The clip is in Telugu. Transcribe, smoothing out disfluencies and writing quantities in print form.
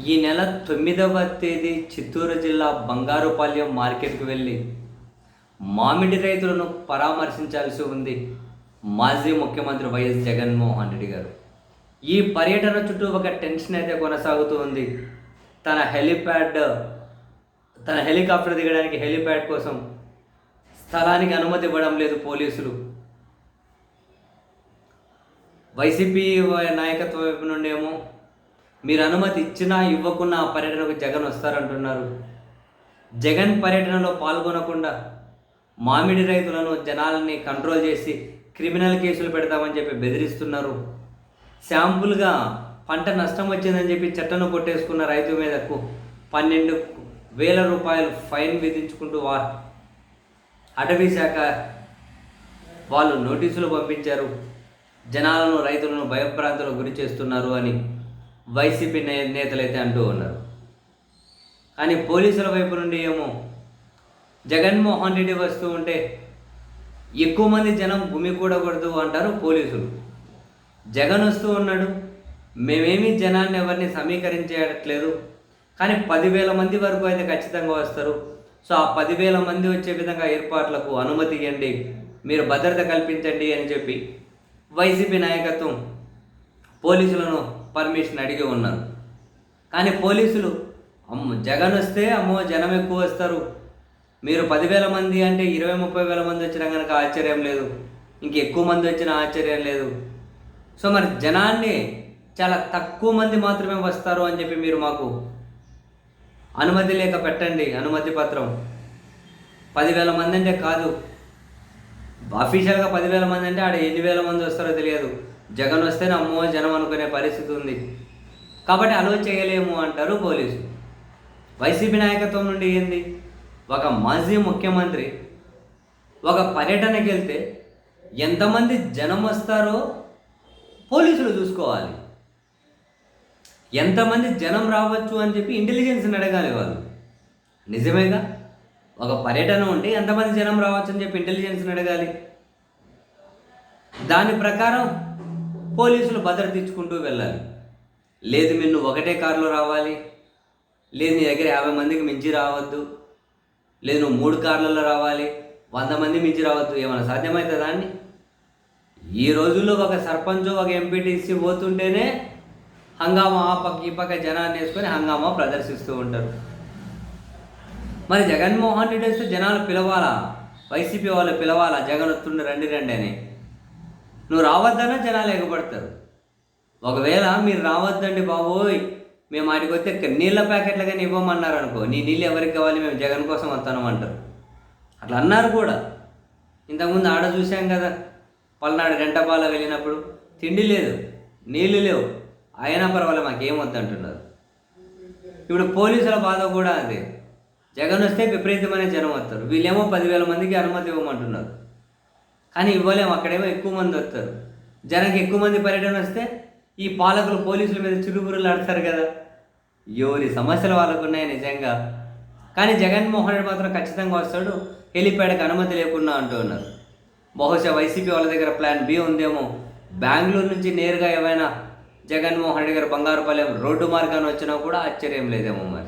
ఈ నెల 9వ తేదీ చిత్తూరు జిల్లా బంగారుపాలెం మార్కెట్కి వెళ్ళి మామిడి రైతులను పరామర్శించాల్సి ఉంది మాజీ ముఖ్యమంత్రి వైఎస్ జగన్మోహన్ రెడ్డి గారు. ఈ పర్యటన చుట్టూ ఒక టెన్షన్ అయితే కొనసాగుతూ ఉంది. తన హెలికాప్టర్ దిగడానికి హెలిప్యాడ్ కోసం స్థలానికి అనుమతి ఇవ్వడం లేదు పోలీసులు. వైసీపీ నాయకత్వం వైపు నుండేమో మీరు అనుమతి ఇచ్చినా ఇవ్వకున్నా ఆ పర్యటనకు జగన్ వస్తారంటున్నారు. జగన్ పర్యటనలో పాల్గొనకుండా మామిడి రైతులను జనాలని కంట్రోల్ చేసి క్రిమినల్ కేసులు పెడతామని చెప్పి బెదిరిస్తున్నారు. శాంపుల్గా పంట నష్టం వచ్చిందని చెప్పి చెట్టను కొట్టేసుకున్న రైతు మీదకు 12,000 రూపాయలు ఫైన్ విధించుకుంటూ అటవీ శాఖ వాళ్ళు నోటీసులు పంపించారు. జనాలను రైతులను భయభ్రాంతులకు గురి చేస్తున్నారు అని వైసీపీ నేతలైతే అంటూ ఉన్నారు. కానీ పోలీసుల వైపు నుండి ఏమో జగన్మోహన్ రెడ్డి వస్తూ ఉంటే ఎక్కువ మంది జనం గుమికూడకూడదు అంటారు పోలీసులు. జగన్ వస్తూ ఉన్నాడు, మేమేమీ జనాన్ని ఎవరిని సమీకరించట్లేదు, కానీ 10,000 మంది వరకు అయితే ఖచ్చితంగా వస్తారు. సో ఆ 10,000 మంది వచ్చే విధంగా ఏర్పాట్లకు అనుమతి ఇవ్వండి, మీరు భద్రత కల్పించండి అని చెప్పి వైసీపీ నాయకత్వం పోలీసులను పర్మిషన్ అడిగి ఉన్నారు. కానీ పోలీసులు జగన్ వస్తే జనం ఎక్కువ వస్తారు, మీరు 10,000 మంది అంటే 20,000-30,000 మంది వచ్చినా కనుక ఆశ్చర్యం లేదు, ఎక్కువ మంది వచ్చినా ఆశ్చర్యం లేదు. సో మరి జనాన్ని చాలా తక్కువ మంది మాత్రమే వస్తారు అని చెప్పి మీరు మాకు అనుమతి లేక పెట్టండి అనుమతి పత్రం. 10,000 మంది అంటే కాదు, అఫీషియల్గా 10,000 మంది అంటే ఆడ 8,000 మంది వస్తారో తెలియదు. జగన్ వస్తేనే జనం అనుకునే పరిస్థితి ఉంది కాబట్టి అలో చేయలేము అంటారు పోలీసులు. వైసీపీ నాయకత్వం నుండి ఏంది, ఒక మాజీ ముఖ్యమంత్రి ఒక పర్యటనకి వెళ్తే ఎంతమంది జనం వస్తారో పోలీసులు చూసుకోవాలి. ఎంతమంది జనం రావచ్చు అని చెప్పి ఇంటెలిజెన్స్ని అడగాలి వాళ్ళు. నిజమేగా, ఒక పర్యటన ఉంటే ఎంతమంది జనం రావచ్చు అని చెప్పి ఇంటెలిజెన్స్ని అడగాలి. దాని ప్రకారం పోలీసులు భద్రత ఇచ్చుకుంటూ వెళ్ళాలి. లేదు మీరు ఒకటే కారులో రావాలి, లేదు నీ దగ్గర 50 మందికి మించి రావద్దు, లేదు నువ్వు 3 కార్లలో రావాలి, 100 మంది మించి రావద్దు. ఏమైనా సాధ్యమవుతుందా అండి? ఈ రోజుల్లో ఒక సర్పంచ్ ఒక ఎంపీటీసీ పోతుంటేనే హంగామా ఆ పక్క ఈ పక్క జనాన్ని వేసుకొని హంగామా ప్రదర్శిస్తూ ఉంటారు. మరి జగన్మోహన్ రెడ్డి వస్తే జనాలు పిలవాలా, వైసీపీ వాళ్ళు పిలవాలా, జగన్ వస్తుండే రండి రండి అని. నువ్వు రావద్దన్నా జనాలు ఎగబడతారు. ఒకవేళ మీరు రావద్దండి బాబోయ్, మేము ఆడికి వస్తే నీళ్ళ ప్యాకెట్లు కానీ ఇవ్వమన్నారు అనుకో, నీ నీళ్ళు ఎవరికి కావాలి, మేము జగన్ కోసం వస్తాను అంటారు. అట్లా అన్నారు కూడా. ఇంతకుముందు ఆడ చూసాం కదా, పల్నాడు రెంటపాల వెళ్ళినప్పుడు తిండి లేదు, నీళ్ళు లేవు, అయినా పర్వాలేదు మాకేం వద్దంటున్నారు. ఇప్పుడు పోలీసుల బాధ కూడా అదే. జగన్ వస్తే విపరీతమైన జనం వస్తారు, వీళ్ళేమో 10,000 మందికి అనుమతి ఇవ్వమంటున్నారు. కానీ ఇవ్వలేము, అక్కడేమో ఎక్కువ మంది వస్తారు. జనానికి ఎక్కువ మంది పర్యటన వస్తే ఈ పాలకులు పోలీసుల మీద చిరుబురులు ఆడతారు కదా. ఎవరి సమస్యలు వాళ్ళకు ఉన్నాయి నిజంగా. కానీ జగన్మోహన్ రెడ్డి మాత్రం ఖచ్చితంగా వస్తాడు, హెలిప్యాడ్కి అనుమతి లేకుండా అంటూ ఉన్నారు. బహుశా వైసీపీ వాళ్ళ దగ్గర ప్లాన్ బి ఉందేమో. బెంగళూరు నుంచి నేరుగా ఏమైనా జగన్మోహన్ రెడ్డి గారు బంగారుపాలెం రోడ్డు మార్గాన్ని వచ్చినా కూడా ఆశ్చర్యం లేదేమో మరి.